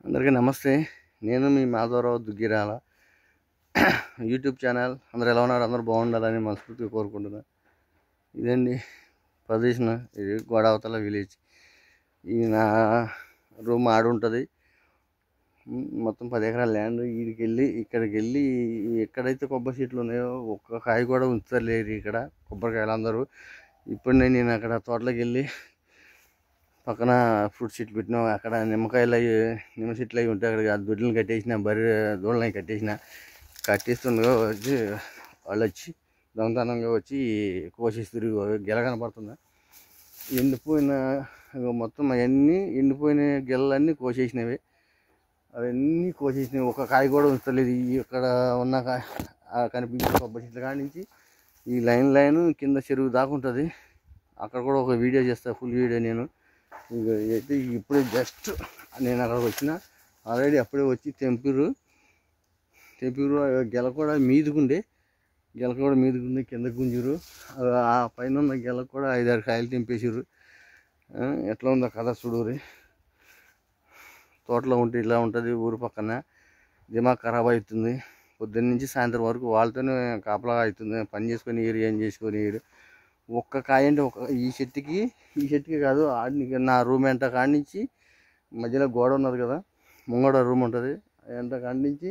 అందరికీ నమస్తే. నేను మీ మాధవరావు దుగ్గిరాల. YouTube channel. అందరూ ఎలా ఉన్నారు? అందరూ బాగుండాలని మనస్ఫూర్తిగా కోరుకుంటున్నా. ఇదండి ప్రదేశం. ఇది గోడావతల విలేజ్. ఈ నా రూమ్ ఆడుంటుంది. మొత్తం 10 ఎకరాల ల్యాండ్. ఇక్కడికి వెళ్ళి ఎక్కడైతే కొబ్బరి చెట్లు ఉన్నాయో ఒక్క కాయ కూడా ఉంచలేరు ఇక్కడ కొబ్బరికాయలు అందరూ. ఇప్పుడు నేను అక్కడ తోటలోకి వెళ్ళి పక్కన ఫ్రూట్ చెట్లు పెట్టినాం. అక్కడ నిమ్మ చెట్లు అవి ఉంటాయి. అక్కడికి ఆ దొడ్లను కట్టేసిన, దూడలని కట్టేస్తుండగా వచ్చి వాళ్ళు వచ్చి దొంగతనంగా వచ్చి కోసేసి తిరిగి గెల కనపడుతుంది. మొత్తం అవన్నీ ఎండిపోయిన గెలలన్నీ కోసేసినవి. అవన్నీ కోసేసినవి. ఒక కాయ కూడా ఉంచలేదు. ఇక్కడ ఉన్న కనిపించే కొబ్బరి చెట్ల కాడి నుంచి ఈ లైన్ కింద చెరువు దాకా ఉంటుంది. అక్కడ కూడా ఒక వీడియో చేస్తా, ఫుల్ వీడియో. నేను అయితే ఇప్పుడే జస్ట్ నేను అక్కడికి వచ్చిన. ఆల్రెడీ అప్పుడే వచ్చి తెంపిరు. గెల కూడా మీదుకుండే కింద గుంజురు. ఆ పైన ఉన్న గెల కూడా 5-6 కాయలు తెంపేసారు. ఎట్లా ఉందో కథ చూడురి. తోటలో ఉంటే ఇలా ఉంటుంది. ఊరు పక్కన దిమాగ్ ఖరాబ్ అవుతుంది. పొద్దున్న నుంచి సాయంత్రం వరకు వాళ్ళతోనే కాపలా అవుతుంది. పని చేసుకొని ఏం చేసుకొని ఒక్క కాయ అంటే ఈ చెట్టుకి కాదు, నా రూమ్ ఎంట కాడి నుంచి మధ్యలో గోడ ఉన్నది కదా, ముంగడ రూమ్ ఉంటుంది. ఎంట కాడి నుంచి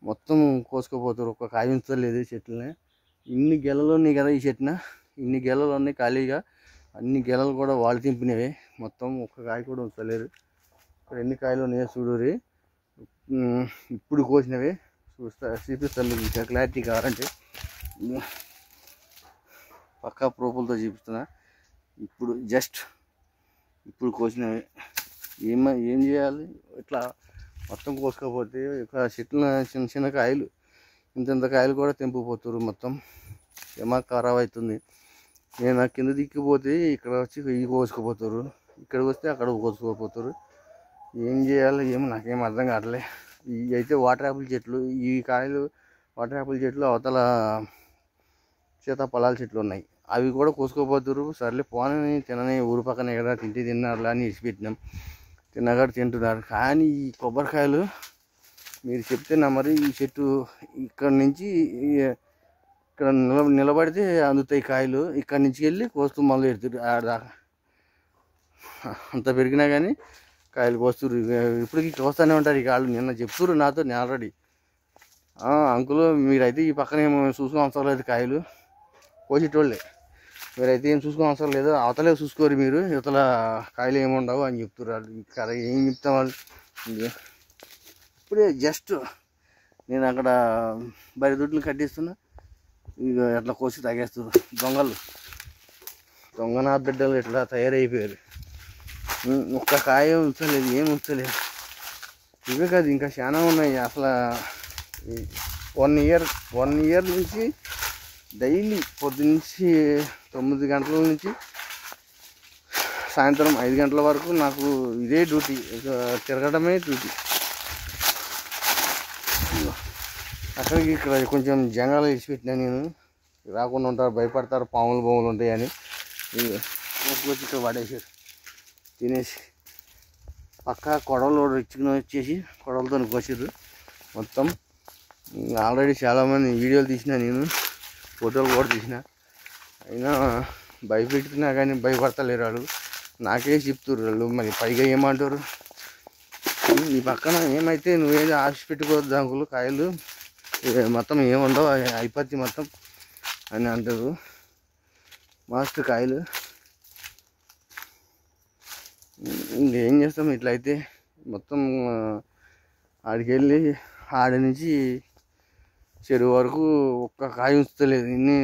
మొత్తం కోసుకుపోతారు. ఒక్క కాయ ఉంచలేదు చెట్లని. ఇన్ని గెలలు ఉన్నాయి కదా ఈ చెట్టున, ఇన్ని గెలలు ఉన్నాయి ఖాళీగా. అన్ని గెలలు కూడా వాళ్ళు తింపినవే. మొత్తం ఒక్క కాయ కూడా ఉంచలేరు. ఇక్కడ ఎన్ని కాయలు ఉన్నాయో చూడురి. ఇప్పుడు కోసినవే చూపిస్తాను మీకు. ఇంకా క్లారిటీ కావాలంటే పక్కా ప్రూఫ్లతో చూపిస్తున్నా. ఇప్పుడు కోసినవి. ఏం చేయాలి? ఇట్లా మొత్తం కోసుకోపోతే చెట్ల చిన్న కాయలు, ఇంత కాయలు కూడా తెంపుపోతారు. మొత్తం ఏమా ఖరాబ్ అవుతుంది. నేను కింద దిక్కిపోతే ఇక్కడ వచ్చి ఇవి కోసుకుపోతారు, ఇక్కడికి వస్తే అక్కడ కోసుకోపోతారు. ఏం చేయాలి నాకేం అర్థం కావట్లే. ఇవి అయితే వాటర్ యాపిల్ చెట్లు. ఈ కాయలు వాటర్ యాపిల్ చెట్లు, అవతల సీతాఫలాల చెట్లు ఉన్నాయి. అవి కూడా కోసుకోపోతారు. సర్లే పోనని తినని, ఊరు పక్కనే కదా, తిన్నారు అని ఇచ్చిపెట్టినాం. తిన్నగాడు తింటున్నారు. కానీ ఈ కొబ్బరికాయలు మీరు చెప్తే నమ్మరు. ఈ చెట్టు ఇక్కడ నుంచి ఇక్కడ నిలబడితే అందుతాయి కాయలు. ఇక్కడి నుంచి వెళ్ళి కోస్తూ మళ్ళీ ఎడుతురు ఆడదాకా. అంత పెరిగినా కానీ కాయలు కోస్తురు. ఇప్పటికి కోస్తూనే ఉంటారు ఈ కాయలు. నిన్న చెప్తురు నాతో ఆల్రెడీ. అంకులు మీరైతే ఈ పక్కన ఏమో చూసుకుని అవసరం లేదు, కాయలు కోసేటోళ్ళే, మీరైతే ఏం చూసుకుని అవసరం లేదు, అవతలే చూసుకోరు మీరు, ఇవతల కాయలు ఏముండవు అని చెప్తున్నారు. కదా ఏం చెప్తాం వాళ్ళు. ఇప్పుడే జస్ట్ నేను అక్కడ బరి దుడ్లు కట్టిస్తున్నా. ఇక ఎట్లా కోసి తాగేస్తారు దొంగనా బిడ్డలు ఎట్లా తయారైపోయారు. ఒక్క కాయ ఉంచలేదు, ఏం ఉంచలేదు. ఇవే కాదు ఇంకా చాలా ఉన్నాయి. అసలు 1 ఇయర్ నుంచి డైలీ పొద్దున్నుంచి 9 గంటల నుంచి సాయంత్రం 5 గంటల వరకు నాకు ఇదే డ్యూటీ, తిరగడమే డ్యూటీ. అక్కడికి ఇక్కడ కొంచెం జంగాలు వేసిపెట్టినా నేను. రాకుండా ఉంటారు, భయపడతారు, పాములు ఉంటాయని. వచ్చి ఇక్కడ పడేసారు తినేసి. పక్కా కొడవలు వచ్చేసి కొడవలతో కోసారు మొత్తం. ఆల్రెడీ చాలామంది వీడియోలు తీసిన, నేను ఫోటోలు కూడా తీసిన. అయినా భయపెట్టినా కానీ భయపడతలేరు వాళ్ళు. నాకే చెప్తుర్రు వాళ్ళు. మరి పైగా ఏమంటారు, ఈ పక్కన ఏమైతే నువ్వేదో ఆశ పెట్టుకోవద్దు అంకులు, కాయలు మొత్తం ఏముండవు, అయిపోద్ది మొత్తం అని అంటారు. మస్తు కాయలు. ఇంకేం చేస్తాం ఇట్లయితే. మొత్తం ఆడికి వెళ్ళి ఆడ నుంచి చెరువు వరకు ఒక్క కాయ ఉంచలేదు. ఇన్ని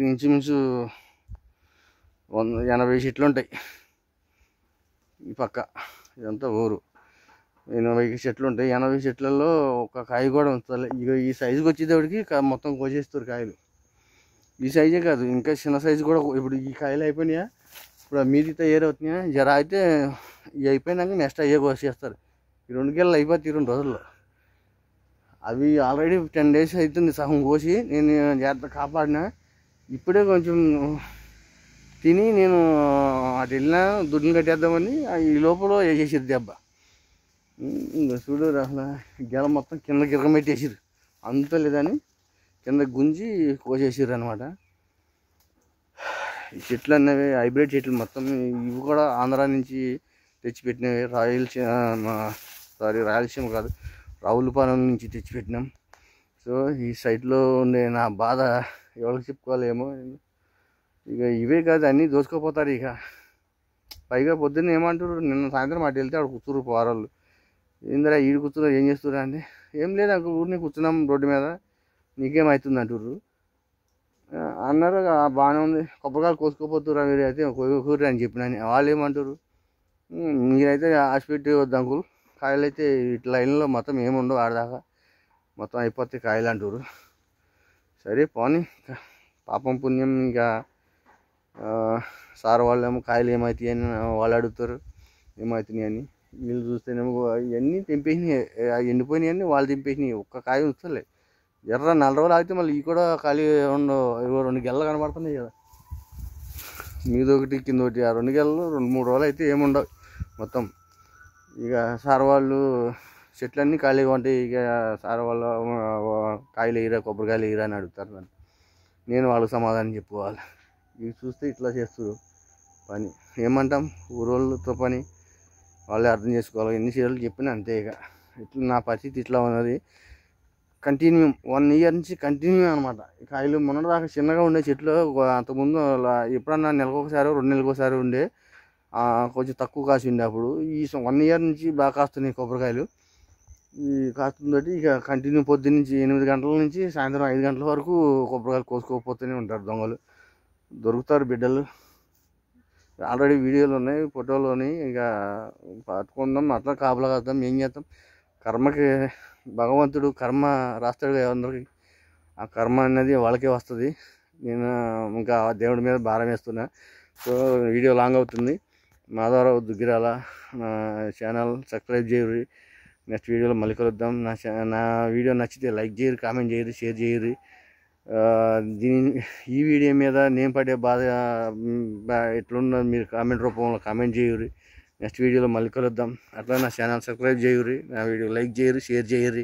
ఇంచుమించు 80 చెట్లు ఉంటాయి ఈ పక్క. ఇదంతా ఊరు. 80 చెట్లు ఉంటాయి. 80 చెట్లలో ఒక్క కాయ కూడా ఉంచలేదు. ఇక ఈ సైజుకి వచ్చేటప్పటికి మొత్తం కోసేస్తారు కాయలు. ఈ సైజే కాదు, ఇంకా చిన్న సైజు కూడా. ఇప్పుడు ఈ కాయలు అయిపోయినాయా, ఇప్పుడు మీదితో ఏరవుతున్నాయా, జర అయితే ఇవి అయిపోయినాక నెక్స్ట్ అయ్యే కోసేస్తారు. ఈ 2 గెలలు అయిపోతాయి 2 రోజుల్లో. అవి ఆల్రెడీ 10 days అవుతుంది సగం కోసి. నేను జాగ్రత్త కాపాడినా. ఇప్పుడే కొంచెం తిని నేను అటు వెళ్ళినా దుడ్లు కట్టేద్దామని ఈ లోపల వేసేసారు దెబ్బ. ఇంకా చూడు అసలు గెల మొత్తం కింద గిరగమెట్టేసారు. అంత లేదని కింద గుంజి కోసేసారు అనమాట. ఈ చెట్లు అనేవి హైబ్రిడ్ చెట్లు మొత్తం. ఇవి కూడా ఆంధ్రా నుంచి తెచ్చిపెట్టినవి. రాయలసీమ కాదు, రావులపాలెం నుంచి తెచ్చిపెట్టినాం. సో ఈ సైట్లో ఉండే నా బాధ ఎవరికి చెప్పుకోవాలేమో. ఇక ఇవే కాదు, అన్నీ దోచుకోపోతారు. ఇక పైగా పొద్దున్న ఏమంటారు, నిన్న సాయంత్రం అటు వెళ్తే అక్కడ కూర్చురు పోరాళ్ళు. ఏందిరా ఈడు కూర్చున్నారు, ఏం చేస్తున్నారు అంటే, ఏం లేదు అక్కడ ఊరిని కూర్చున్నాం రోడ్డు మీద, నీకేమవుతుంది అంటుర్రు అన్నారు. బాగానే ఉంది, కొబ్బరికాయలు కోసుకోపోతురా మీరు అయితే కోరి అని చెప్పిన. వాళ్ళు ఏమంటారు, మీరైతే హాస్పిటల్ వద్దు అంకుల్, కాయలు అయితే ఇట్లా లైన్లో మొత్తం ఏముండవు ఆడదాకా మొత్తం అయిపోతే కాయలు అంటారు. సరే పోనీ, పాపం పుణ్యం. ఇంకా సార్ వాళ్ళేమో కాయలు ఏమవుతాయి అని వాళ్ళు అడుగుతారు, ఏమవుతున్నాయి అని. వీళ్ళు చూస్తేనేమో ఇవన్నీ తెంపేసినాయి, ఎండిపోయినాయి అన్నీ వాళ్ళు తెంపేసినాయి. ఒక్క కాయ ఉంచలే. ఎర్ర 4 రోజులు ఆగితే మళ్ళీ ఈ కూడా ఖాళీ 2 గెలలు కనబడుతున్నాయి కదా, మీద ఒకటి కింద ఒకటి. ఆ 2 గెలలు 2-3 రోజులు అయితే ఏముండవు మొత్తం. ఇక సార్ వాళ్ళు చెట్లన్నీ ఖాళీగా ఉంటాయి. ఇక సార్ వాళ్ళు కాయలు వేయరా, కొబ్బరికాయలు వేయరా అని అడుగుతారు నన్ను. నేను వాళ్ళకి సమాధానం చెప్పుకోవాలి. ఇవి చూస్తే ఇట్లా చేస్తారు పని. ఏమంటాం, ఊరోళ్ళతో పని వాళ్ళే అర్థం చేసుకోవాలి. ఎన్ని చీరలు చెప్పినా అంతే. ఇక ఇట్లా నా పరిస్థితి ఇట్లా ఉన్నది. కంటిన్యూ 1 ఇయర్ నుంచి కంటిన్యూ అనమాట. కాయలు మొన్నటిదాకా చిన్నగా ఉండే చెట్లు, అంతకుముందు ఎప్పుడన్నా నెలకొకసారి 2 నెలలకోసారి ఉండే, కొంచెం తక్కువ కాసి ఉండే. అప్పుడు ఈ 1 ఇయర్ నుంచి బాగా కాస్తున్నాయి కొబ్బరికాయలు. ఈ కాస్తుందటి ఇక కంటిన్యూ పొద్దున్నుంచి 8 గంటల నుంచి సాయంత్రం 5 గంటల వరకు కొబ్బరికాయలు కోసుకోకపోతూనే ఉంటారు దొంగలు. దొరుకుతారు బిడ్డలు. ఆల్రెడీ వీడియోలు ఉన్నాయి, ఫోటోలు ఉన్నాయి. ఇక పట్టుకుందాం, అట్లా కాపలా కాద్దాం, ఏం చేద్దాం. కర్మకి భగవంతుడు కర్మ రాస్తాడు అందరికి. ఆ కర్మ అనేది వాళ్ళకే వస్తుంది. నేను ఇంకా దేవుడి మీద భారం వేస్తున్నా. సో వీడియో లాంగ్ అవుతుంది. మాధవరావు దుగ్గిరాల నా ఛానల్ సబ్స్క్రైబ్ చేయరు. నెక్స్ట్ వీడియోలో మళ్ళీ కలుద్దాం. నా వీడియో నచ్చితే లైక్ చేయరు, కామెంట్ చేయరు, షేర్ చేయరు. ఈ వీడియో మీద నేను పడే బాధ ఎట్లున్నా మీరు కామెంట్ రూపంలో కామెంట్ చేయరు. నెక్స్ట్ వీడియోలో మళ్ళీ కలుద్దాం. అట్లా నా ఛానల్ సబ్స్క్రైబ్ చేయరు, నా వీడియో లైక్ చేయరు, షేర్ చేయరు.